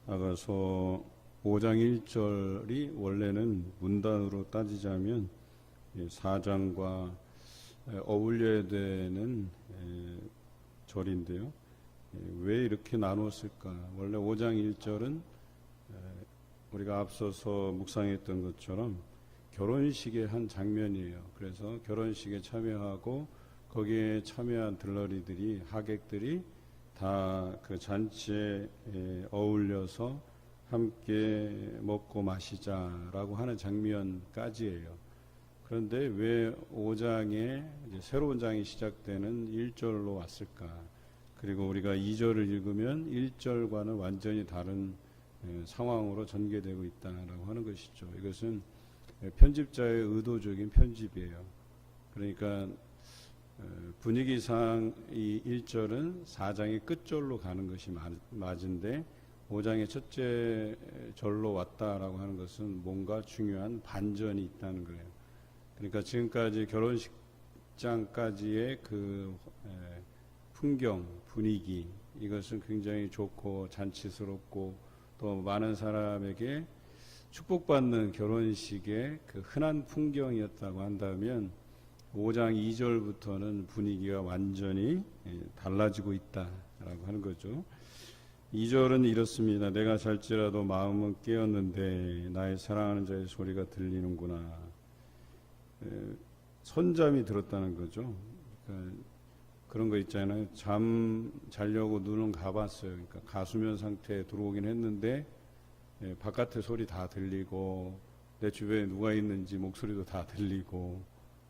나가서 5장 1절이 원래는 문단으로 따지자면 4장과 어울려야 되는 절인데요. 왜 이렇게 나눴을까? 원래 5장 1절은 우리가 앞서서 묵상했던 것처럼 결혼식의 한 장면이에요. 그래서 결혼식에 참여하고 거기에 참여한 들러리들이, 하객들이 다 그 잔치에 어울려서 함께 먹고 마시자라고 하는 장면까지예요. 그런데 왜 5장에 새로운 장이 시작되는 1절로 왔을까? 그리고 우리가 2절을 읽으면 1절과는 완전히 다른 상황으로 전개되고 있다라고 하는 것이죠. 이것은 편집자의 의도적인 편집이에요. 그러니까 분위기상 이 1절은 4장의 끝절로 가는 것이 맞은데 5장의 첫째 절로 왔다라고 하는 것은 뭔가 중요한 반전이 있다는 거예요. 그러니까 지금까지 결혼식장까지의 그 풍경, 분위기, 이것은 굉장히 좋고 잔치스럽고 또 많은 사람에게 축복받는 결혼식의 그 흔한 풍경이었다고 한다면 5장 2절부터는 분위기가 완전히 달라지고 있다라고 하는 거죠. 2절은 이렇습니다. 내가 잘지라도 마음은 깨었는데 나의 사랑하는 자의 소리가 들리는구나. 선잠이 들었다는 거죠. 그러니까 그런 거 있잖아요. 잠 자려고 눈은 감았어요. 그러니까 가수면 상태에 들어오긴 했는데 바깥에 소리 다 들리고 내 주변에 누가 있는지 목소리도 다 들리고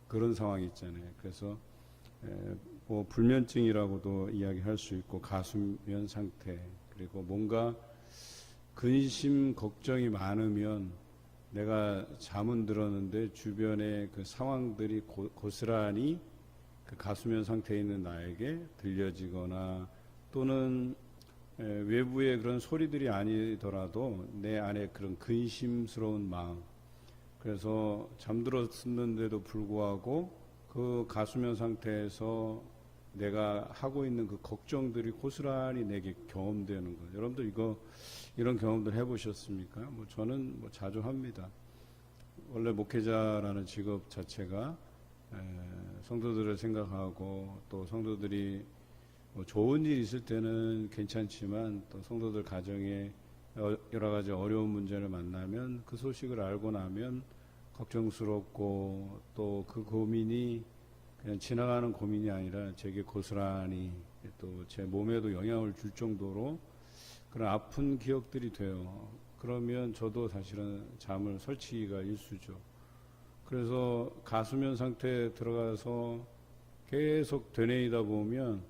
그런 상황이 있잖아요. 그래서 뭐 불면증이라고도 이야기할 수 있고 가수면 상태, 그리고 뭔가 근심 걱정이 많으면 내가 잠은 들었는데 주변의 그 상황들이 고스란히 그 가수면 상태에 있는 나에게 들려지거나 또는 외부의 그런 소리들이 아니더라도 내 안에 그런 근심스러운 마음, 그래서 잠들었는데도 불구하고 그 가수면 상태에서 내가 하고 있는 그 걱정들이 고스란히 내게 경험되는 거예요. 여러분들 이런 경험들 해보셨습니까? 뭐 저는 뭐 자주 합니다. 원래 목회자라는 직업 자체가 성도들을 생각하고 또 성도들이 뭐 좋은 일 있을 때는 괜찮지만 또 성도들 가정에 여러 가지 어려운 문제를 만나면 그 소식을 알고 나면 걱정스럽고 또 그 고민이 그냥 지나가는 고민이 아니라 제게 고스란히 또 제 몸에도 영향을 줄 정도로 그런 아픈 기억들이 돼요. 그러면 저도 사실은 잠을 설치기가 일쑤죠. 그래서 가수면 상태에 들어가서 계속 되뇌이다 보면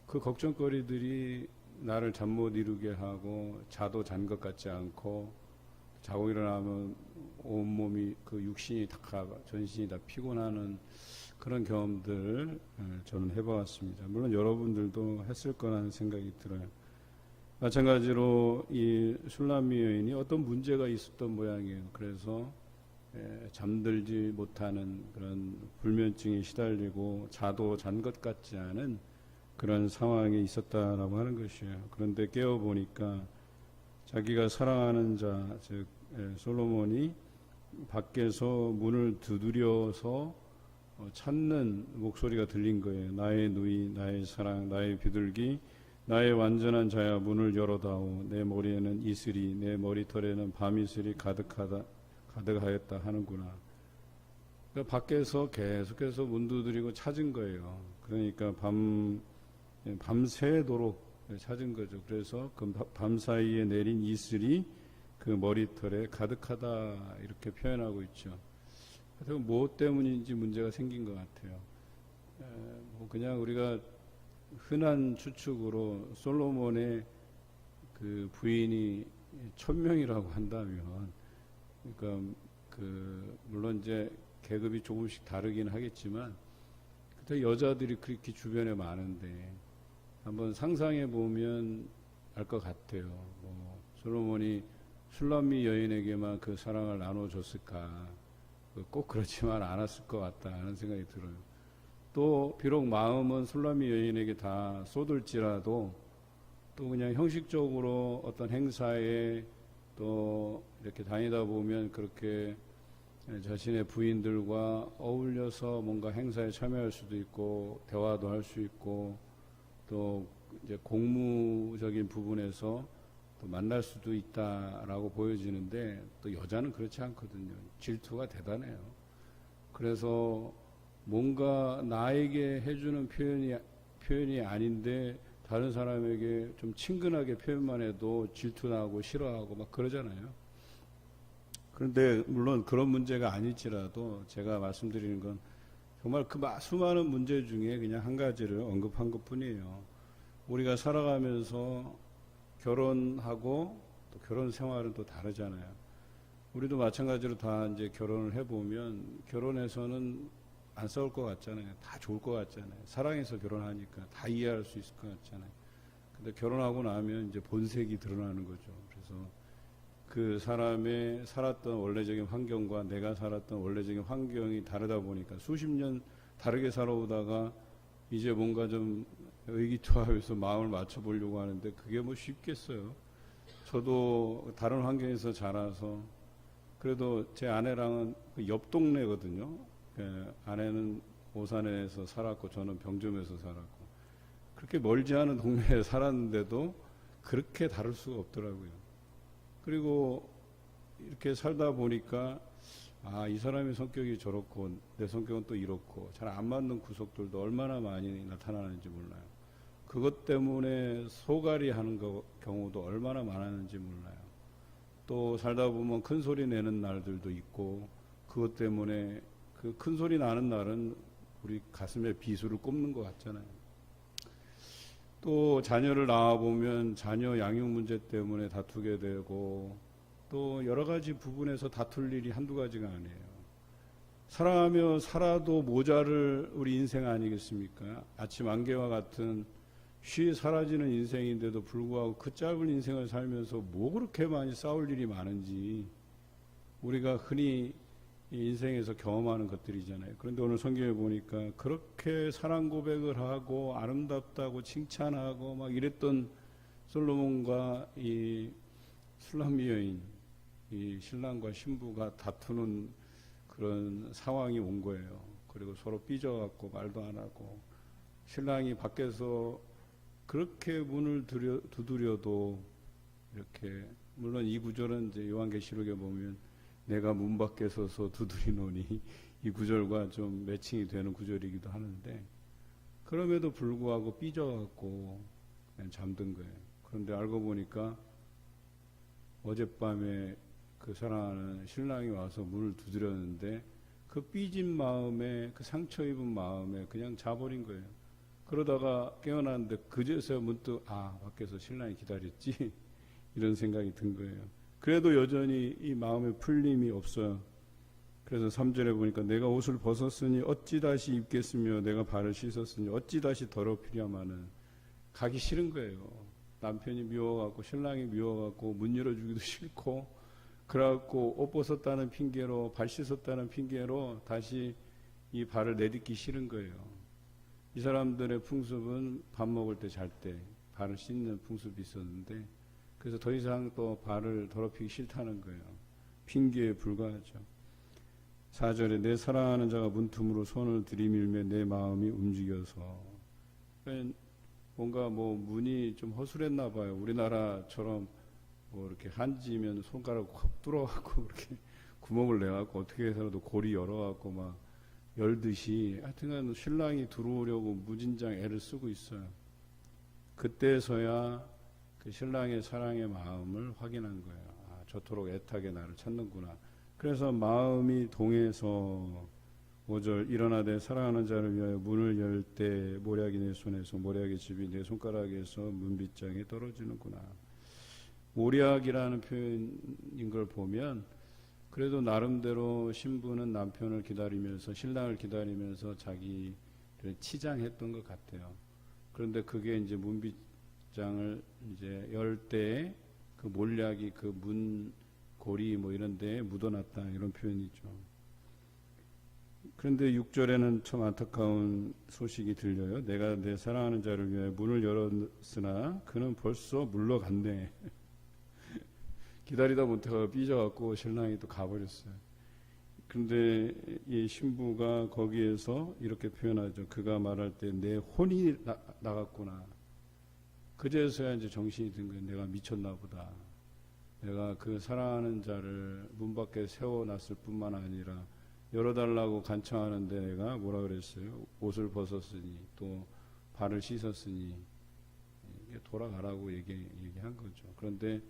그 걱정거리들이 나를 잠 못 이루게 하고 자도 잔 것 같지 않고 자고 일어나면 온몸이 그 육신이 다 전신이 다 피곤하는 그런 경험들 저는 해보았습니다. 물론 여러분들도 했을 거라는 생각이 들어요. 마찬가지로 이 술람미 여인이 어떤 문제가 있었던 모양이에요. 그래서 잠들지 못하는 그런 불면증에 시달리고 자도 잔 것 같지 않은 그런 상황에 있었다라고 하는 것이에요. 그런데 깨어보니까 자기가 사랑하는 자, 즉 솔로몬이 밖에서 문을 두드려서 찾는 목소리가 들린 거예요. 나의 누이, 나의 사랑, 나의 비둘기, 나의 완전한 자야, 문을 열어다오. 내 머리에는 이슬이, 내 머리털에는 밤이슬이 가득하였다 하는구나. 그러니까 밖에서 계속해서 문 두드리고 찾은 거예요. 그러니까 밤새도록 찾은 거죠. 그래서 그 밤 사이에 내린 이슬이 그 머리털에 가득하다 이렇게 표현하고 있죠. 그래서 무엇 때문인지 문제가 생긴 것 같아요. 뭐 그냥 우리가 흔한 추측으로 솔로몬의 그 부인이 1000명이라고 한다면, 그러니까 물론 이제 계급이 조금씩 다르긴 하겠지만 그때 여자들이 그렇게 주변에 많은데 한번 상상해 보면 알 것 같아요. 뭐 솔로몬이 술람미 여인에게만 그 사랑을 나눠줬을까? 꼭 그렇지만 않았을 것 같다 하는 생각이 들어요. 또 비록 마음은 술람미 여인에게 다 쏟을지라도 또 그냥 형식적으로 어떤 행사에 또 이렇게 다니다 보면 그렇게 자신의 부인들과 어울려서 뭔가 행사에 참여할 수도 있고 대화도 할 수 있고 또 이제 공무적인 부분에서 또 만날 수도 있다라고 보여지는데 또 여자는 그렇지 않거든요. 질투가 대단해요. 그래서 뭔가 나에게 해주는 표현이 아닌데 다른 사람에게 좀 친근하게 표현만 해도 질투나고 싫어하고 막 그러잖아요. 그런데 물론 그런 문제가 아닐지라도 제가 말씀드리는 건 정말 그 수많은 문제 중에 그냥 한 가지를 언급한 것 뿐이에요. 우리가 살아가면서 결혼하고 또 결혼 생활은 또 다르잖아요. 우리도 마찬가지로 다 이제 결혼을 해보면 결혼해서는 안 싸울 것 같잖아요. 다 좋을 것 같잖아요. 사랑해서 결혼하니까 다 이해할 수 있을 것 같잖아요. 근데 결혼하고 나면 이제 본색이 드러나는 거죠. 그래서 그 사람의 살았던 원래적인 환경과 내가 살았던 원래적인 환경이 다르다 보니까 수십 년 다르게 살아오다가 이제 뭔가 좀 의기투합해서 마음을 맞춰보려고 하는데 그게 뭐 쉽겠어요. 저도 다른 환경에서 자라서 그래도 제 아내랑은 그 옆 동네거든요. 아내는 오산에서 살았고 저는 병점에서 살았고 그렇게 멀지 않은 동네에 살았는데도 그렇게 다를 수가 없더라고요. 그리고 이렇게 살다 보니까 이 사람의 성격이 저렇고 내 성격은 또 이렇고 잘 안 맞는 구석들도 얼마나 많이 나타나는지 몰라요. 그것 때문에 소갈이 하는 경우도 얼마나 많았는지 몰라요. 또 살다 보면 큰 소리 내는 날들도 있고 그것 때문에 그 큰 소리 나는 날은 우리 가슴에 비수를 꼽는 것 같잖아요. 또 자녀를 낳아보면 자녀 양육 문제 때문에 다투게 되고 또 여러 가지 부분에서 다툴 일이 한두 가지가 아니에요. 사랑하며 살아도 모자를 우리 인생 아니겠습니까? 아침 안개와 같은 쉬 사라지는 인생인데도 불구하고 그 짧은 인생을 살면서 뭐 그렇게 많이 싸울 일이 많은지 우리가 흔히 인생에서 경험하는 것들이잖아요. 그런데 오늘 성경에 보니까 그렇게 사랑 고백을 하고 아름답다고 칭찬하고 막 이랬던 솔로몬과 이 술람미 여인, 이 신랑과 신부가 다투는 그런 상황이 온 거예요. 그리고 서로 삐져갖고 말도 안 하고 신랑이 밖에서 그렇게 문을 두드려도 이렇게 물론 이 구절은 이제 요한계시록에 보면 내가 문 밖에 서서 두드리노니 이 구절과 좀 매칭이 되는 구절이기도 하는데 그럼에도 불구하고 삐져갖고 그냥 잠든 거예요. 그런데 알고 보니까 어젯밤에 그 사랑하는 신랑이 와서 문을 두드렸는데 그 삐진 마음에 그 상처 입은 마음에 그냥 자버린 거예요. 그러다가 깨어났는데 그제서야 문득 밖에서 신랑이 기다렸지 이런 생각이 든 거예요. 그래도 여전히 이 마음의 풀림이 없어요. 그래서 3절에 보니까 내가 옷을 벗었으니 어찌 다시 입겠으며 내가 발을 씻었으니 어찌 다시 더럽히랴마는 가기 싫은 거예요. 남편이 미워갖고 신랑이 미워갖고 문 열어주기도 싫고 그래갖고 옷 벗었다는 핑계로 발 씻었다는 핑계로 다시 이 발을 내딛기 싫은 거예요. 이 사람들의 풍습은 밥 먹을 때 잘 때 발을 씻는 풍습이 있었는데 그래서 더 이상 또 발을 더럽히기 싫다는 거예요. 핑계에 불과하죠. 4절에 내 사랑하는 자가 문틈으로 손을 들이밀며 내 마음이 움직여서 뭔가 뭐 문이 좀 허술했나 봐요. 우리나라처럼 뭐 이렇게 한지면 손가락 확 뚫어갖고 이렇게 구멍을 내갖고 어떻게 해서라도 고리 열어갖고 막 열듯이 하여튼간 신랑이 들어오려고 무진장 애를 쓰고 있어요. 그때서야 그 신랑의 사랑의 마음을 확인한 거예요. 저토록 애타게 나를 찾는구나. 그래서 마음이 동해서 5절 일어나되 사랑하는 자를 위하여 문을 열 때 모략이 내 손에서 모략의 집이 내 손가락에서 문빗장에 떨어지는구나. 모략이라는 표현인 걸 보면 그래도 나름대로 신부는 남편을 기다리면서 신랑을 기다리면서 자기를 치장했던 것 같아요. 그런데 그게 이제 문빗장을 이제 열 때 그 몰약이 그 문 고리 뭐 이런 데에 묻어놨다 이런 표현이죠. 그런데 6절에는 참 안타까운 소식이 들려요. 내가 내 사랑하는 자를 위해 문을 열었으나 그는 벌써 물러갔네. 기다리다 못해가 삐져갖고 신랑이 또 가버렸어요. 그런데 이 신부가 거기에서 이렇게 표현하죠. 그가 말할 때 내 혼이 나갔구나. 그제서야 이제 정신이 든 거예요. 내가 미쳤나 보다. 내가 그 사랑하는 자를 문 밖에 세워놨을 뿐만 아니라 열어달라고 간청하는데 내가 뭐라 그랬어요? 옷을 벗었으니 또 발을 씻었으니 돌아가라고 얘기한 거죠. 그런데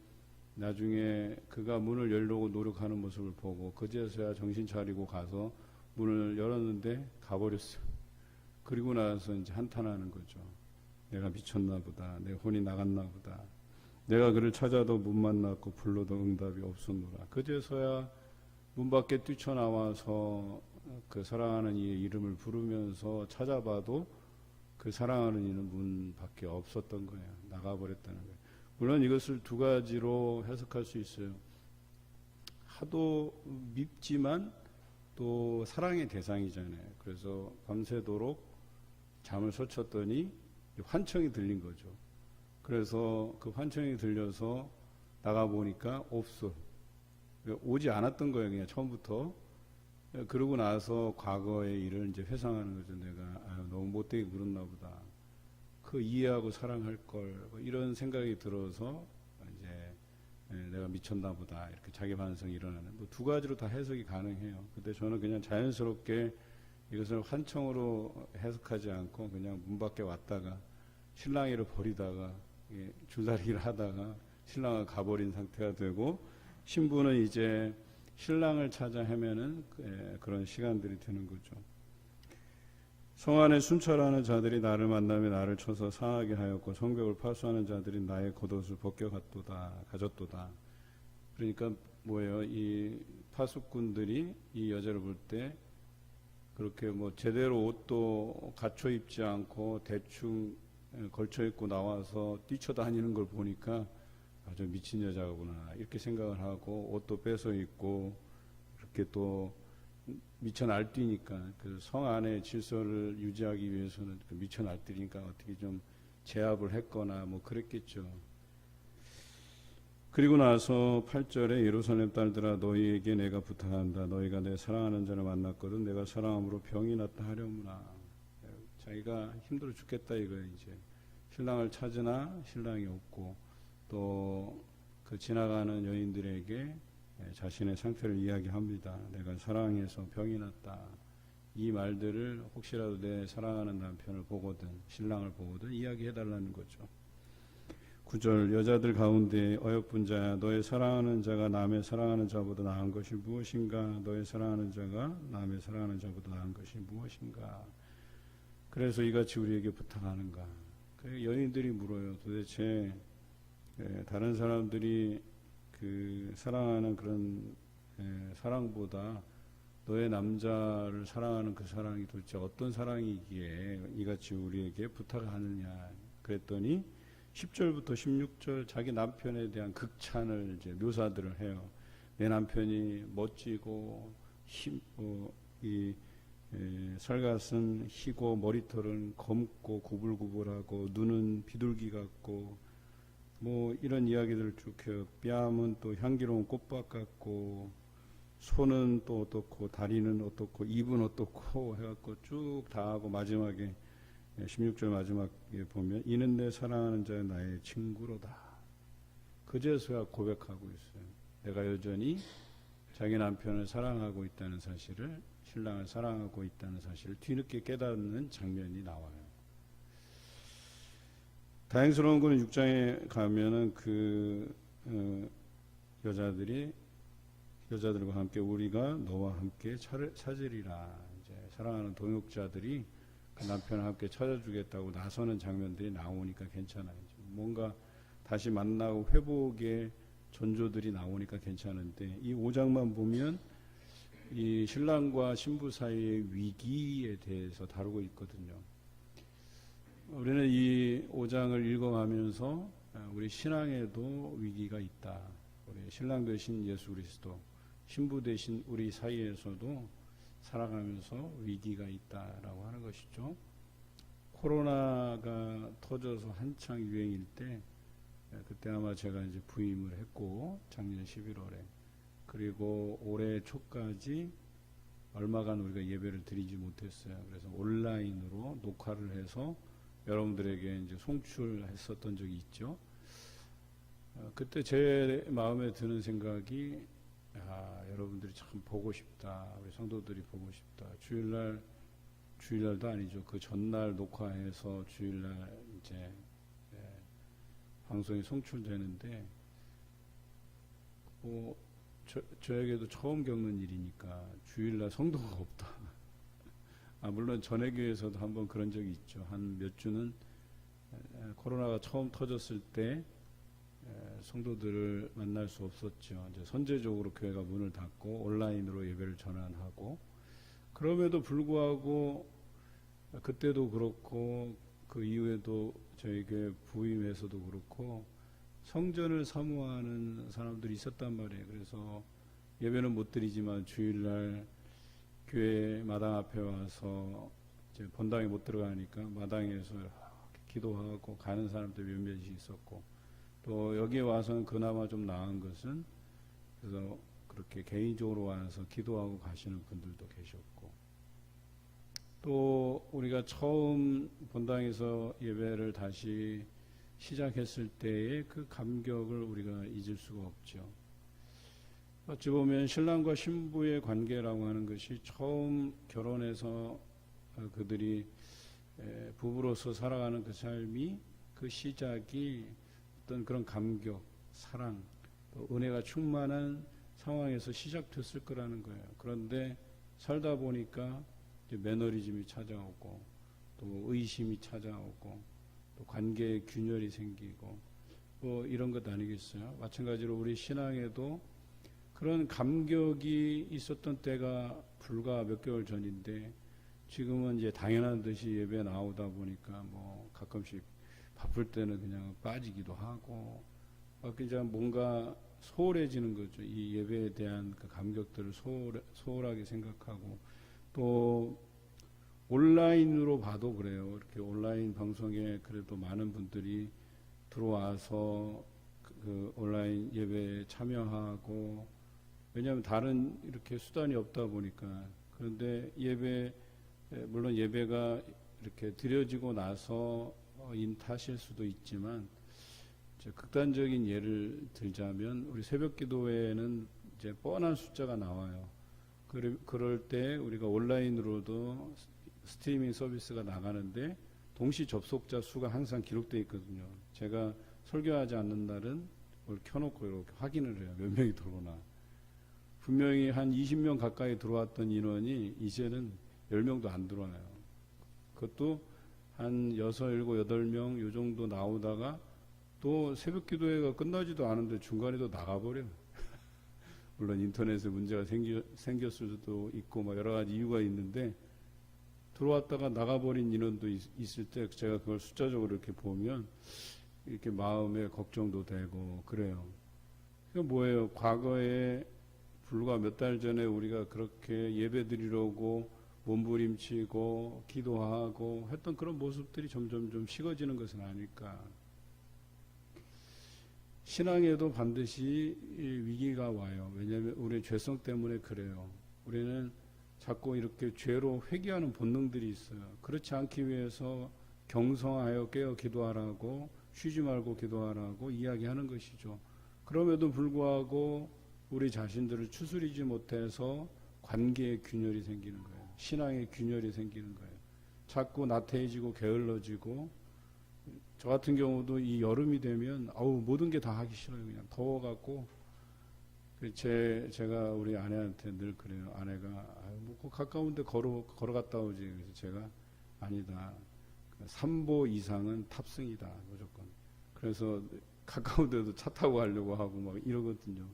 나중에 그가 문을 열려고 노력하는 모습을 보고 그제서야 정신 차리고 가서 문을 열었는데 가버렸어요. 그리고 나서 이제 한탄하는 거죠. 내가 미쳤나 보다. 내 혼이 나갔나 보다. 내가 그를 찾아도 못 만났고 불러도 응답이 없었노라. 그제서야 문 밖에 뛰쳐나와서 그 사랑하는 이의 이름을 부르면서 찾아봐도 그 사랑하는 이는 문 밖에 없었던 거예요. 나가버렸다는 거예요. 물론 이것을 두 가지로 해석할 수 있어요. 하도 밉지만 또 사랑의 대상이잖아요. 그래서 밤새도록 잠을 설쳤더니 환청이 들린 거죠. 그래서 그 환청이 들려서 나가보니까 없어. 오지 않았던 거예요. 그냥 처음부터. 그러고 나서 과거의 일을 이제 회상하는 거죠. 내가 너무 못되게 굴었나 보다. 그 이해하고 사랑할 걸. 이런 생각이 들어서 이제 내가 미쳤나 보다. 이렇게 자기 반성이 일어나는. 뭐 두 가지로 다 해석이 가능해요. 근데 저는 그냥 자연스럽게 이것을 환청으로 해석하지 않고 그냥 문 밖에 왔다가 신랑이를 버리다가 줄다리기를 하다가 신랑을 가버린 상태가 되고 신부는 이제 신랑을 찾아 헤매는 그런 시간들이 되는 거죠. 성 안에 순찰하는 자들이 나를 만나며 나를 쳐서 상하게 하였고 성벽을 파수하는 자들이 나의 겉옷을 가졌도다. 그러니까 뭐예요? 이 파수꾼들이 이 여자를 볼 때 그렇게 뭐 제대로 옷도 갖춰 입지 않고 대충 걸쳐 입고 나와서 뛰쳐다니는 걸 보니까 아주 미친 여자구나 이렇게 생각을 하고 옷도 뺏어 입고 이렇게 또 미쳐 날뛰니까 그 성 안의 질서를 유지하기 위해서는 그 미쳐 날뛰니까 어떻게 좀 제압을 했거나 뭐 그랬겠죠. 그리고 나서 8절에 예루살렘 딸들아 너희에게 내가 부탁한다. 너희가 내 사랑하는 자를 만났거든 내가 사랑함으로 병이 났다 하려무나. 자기가 힘들어 죽겠다 이거예요. 이제 신랑을 찾으나 신랑이 없고 또 그 지나가는 여인들에게 자신의 상태를 이야기합니다. 내가 사랑해서 병이 났다. 이 말들을 혹시라도 내 사랑하는 남편을 보거든 신랑을 보거든 이야기해달라는 거죠. 9절 여자들 가운데 어여쁜 자야 너의 사랑하는 자가 남의 사랑하는 자보다 나은 것이 무엇인가. 너의 사랑하는 자가 남의 사랑하는 자보다 나은 것이 무엇인가. 그래서 이같이 우리에게 부탁하는가. 여인들이 물어요. 도대체 다른 사람들이 그 사랑하는 그런 사랑보다 너의 남자를 사랑하는 그 사랑이 도대체 어떤 사랑이기에 이같이 우리에게 부탁하느냐. 그랬더니 10절부터 16절 자기 남편에 대한 극찬을 이제 묘사들을 해요. 내 남편이 멋지고 살갗은 희고 머리털은 검고 구불구불하고 눈은 비둘기 같고 뭐 이런 이야기들을 쭉 해요. 뺨은 또 향기로운 꽃밭 같고 손은 또 어떻고 다리는 어떻고 입은 어떻고 해갖고 쭉 다 하고 마지막에 16절 마지막에 보면 이는 내 사랑하는 자의 나의 친구로다. 그제서야 고백하고 있어요. 내가 여전히 자기 남편을 사랑하고 있다는 사실을 신랑을 사랑하고 있다는 사실을 뒤늦게 깨닫는 장면이 나와요. 다행스러운 것은 6장에 가면은 그 여자들과 함께 우리가 너와 함께 찾으리라. 이제 사랑하는 동역자들이 그 남편을 함께 찾아주겠다고 나서는 장면들이 나오니까 괜찮아요. 뭔가 다시 만나고 회복의 전조들이 나오니까 괜찮은데 이 5장만 보면 이 신랑과 신부 사이의 위기에 대해서 다루고 있거든요. 우리는 이 5장을 읽어가면서 우리 신앙에도 위기가 있다. 우리 신랑 되신 예수 그리스도, 신부 되신 우리 사이에서도 살아가면서 위기가 있다라고 하는 것이죠. 코로나가 터져서 한창 유행일 때, 그때 아마 제가 이제 부임을 했고, 작년 11월에. 그리고 올해 초까지 얼마간 우리가 예배를 드리지 못했어요. 그래서 온라인으로 녹화를 해서 여러분들에게 이제 송출했었던 적이 있죠. 그때 제 마음에 드는 생각이, 여러분들이 참 보고 싶다. 우리 성도들이 보고 싶다. 주일날도 아니죠. 그 전날 녹화해서 주일날 이제 방송이 송출되는데, 저에게도 처음 겪는 일이니까 주일날 성도가 없다. 물론 전에 교회에서도 한번 그런 적이 있죠. 한 몇 주는 코로나가 처음 터졌을 때 성도들을 만날 수 없었죠. 이제 선제적으로 교회가 문을 닫고 온라인으로 예배를 전환하고, 그럼에도 불구하고 그때도 그렇고 그 이후에도 저희 교회 부임에서도 그렇고 성전을 사모하는 사람들이 있었단 말이에요. 그래서 예배는 못 드리지만 주일날 교회 마당 앞에 와서 이제 본당에 못 들어가니까 마당에서 기도하고 가는 사람들 몇몇이 있었고, 또 여기에 와서는 그나마 좀 나은 것은 그래서 그렇게 개인적으로 와서 기도하고 가시는 분들도 계셨고, 또 우리가 처음 본당에서 예배를 다시 시작했을 때의 그 감격을 우리가 잊을 수가 없죠. 어찌 보면 신랑과 신부의 관계라고 하는 것이 처음 결혼해서 그들이 부부로서 살아가는 그 삶이, 그 시작이 어떤 그런 감격, 사랑, 또 은혜가 충만한 상황에서 시작됐을 거라는 거예요. 그런데 살다 보니까 이제 매너리즘이 찾아오고, 또 의심이 찾아오고, 또 관계에 균열이 생기고, 뭐 이런 것 아니겠어요? 마찬가지로 우리 신앙에도 그런 감격이 있었던 때가 불과 몇 개월 전인데, 지금은 이제 당연한 듯이 예배 나오다 보니까 뭐 가끔씩 바쁠 때는 그냥 빠지기도 하고, 그냥 뭔가 소홀해지는 거죠. 이 예배에 대한 그 감격들을 소홀하게 생각하고, 또 온라인으로 봐도 그래요. 이렇게 온라인 방송에 그래도 많은 분들이 들어와서 그 온라인 예배에 참여하고, 왜냐하면 다른 이렇게 수단이 없다 보니까. 그런데 물론 예배가 이렇게 드려지고 나서 인 탓일 수도 있지만, 이제 극단적인 예를 들자면 우리 새벽 기도회에는 이제 뻔한 숫자가 나와요. 그럴 때 우리가 온라인으로도 스트리밍 서비스가 나가는데 동시 접속자 수가 항상 기록되어 있거든요. 제가 설교하지 않는 날은 그걸 켜놓고 이렇게 확인을 해요. 몇 명이 들어오나. 분명히 한 20명 가까이 들어왔던 인원이 이제는 10명도 안 들어와요. 그것도 한 6, 7, 8명 요 정도 나오다가 또 새벽 기도회가 끝나지도 않은데 중간에 또 나가버려요. 물론 인터넷에 문제가 생겼을 수도 있고 막 여러 가지 이유가 있는데, 들어왔다가 나가버린 인원도 있을 때 제가 그걸 숫자적으로 이렇게 보면 이렇게 마음에 걱정도 되고 그래요. 그게 뭐예요? 과거에 불과 몇 달 전에 우리가 그렇게 예배 드리려고 몸부림치고 기도하고 했던 그런 모습들이 점점 좀 식어지는 것은 아닐까. 신앙에도 반드시 위기가 와요. 왜냐하면 우리의 죄성 때문에 그래요. 우리는 자꾸 이렇게 죄로 회귀하는 본능들이 있어요. 그렇지 않기 위해서 경성하여 깨어 기도하라고, 쉬지 말고 기도하라고 이야기하는 것이죠. 그럼에도 불구하고 우리 자신들을 추스리지 못해서 관계의 균열이 생기는 거예요. 신앙의 균열이 생기는 거예요. 자꾸 나태해지고 게을러지고, 저 같은 경우도 이 여름이 되면 모든 게 다 하기 싫어요. 그냥 더워갖고. 제가 우리 아내한테 늘 그래요. 아내가 뭐 가까운데 걸어갔다 오지. 그래서 제가 아니다. 3보 이상은 탑승이다. 무조건. 그래서 가까운데도 차 타고 가려고 하고 막 이러거든요.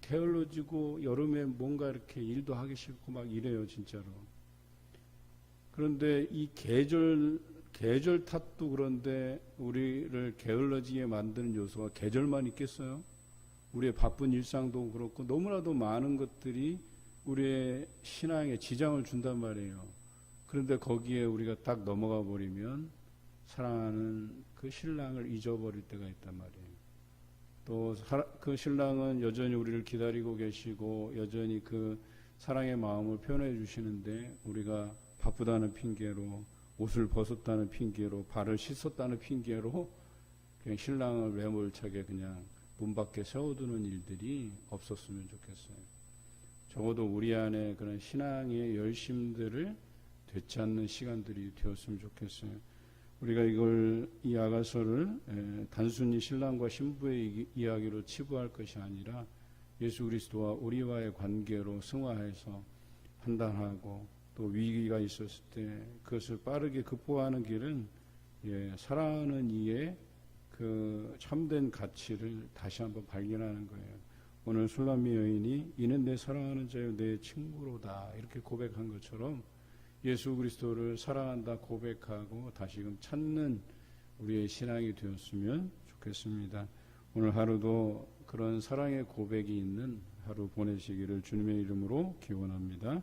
게을러지고 여름에 뭔가 이렇게 일도 하기 싫고 막 이래요, 진짜로. 그런데 이 계절 탓도 그런데 우리를 게을러지게 만드는 요소가 계절만 있겠어요? 우리의 바쁜 일상도 그렇고 너무나도 많은 것들이 우리의 신앙에 지장을 준단 말이에요. 그런데 거기에 우리가 딱 넘어가 버리면 사랑하는 그 신랑을 잊어버릴 때가 있단 말이에요. 또 그 신랑은 여전히 우리를 기다리고 계시고 여전히 그 사랑의 마음을 표현해 주시는데 우리가 바쁘다는 핑계로, 옷을 벗었다는 핑계로, 발을 씻었다는 핑계로 그냥 신랑을 매몰차게 그냥 문 밖에 세워두는 일들이 없었으면 좋겠어요. 적어도 우리 안에 그런 신앙의 열심들을 되찾는 시간들이 되었으면 좋겠어요. 우리가 이 아가서를 단순히 신랑과 신부의 이야기로 치부할 것이 아니라 예수 그리스도와 우리와의 관계로 승화해서 판단하고 또 위기가 있었을 때 그것을 빠르게 극복하는 길은 사랑하는 이의 그 참된 가치를 다시 한번 발견하는 거예요. 오늘 술람미 여인이 이는 내 사랑하는 자요 내 친구로다 이렇게 고백한 것처럼 예수 그리스도를 사랑한다 고백하고 다시금 찾는 우리의 신앙이 되었으면 좋겠습니다. 오늘 하루도 그런 사랑의 고백이 있는 하루 보내시기를 주님의 이름으로 기원합니다.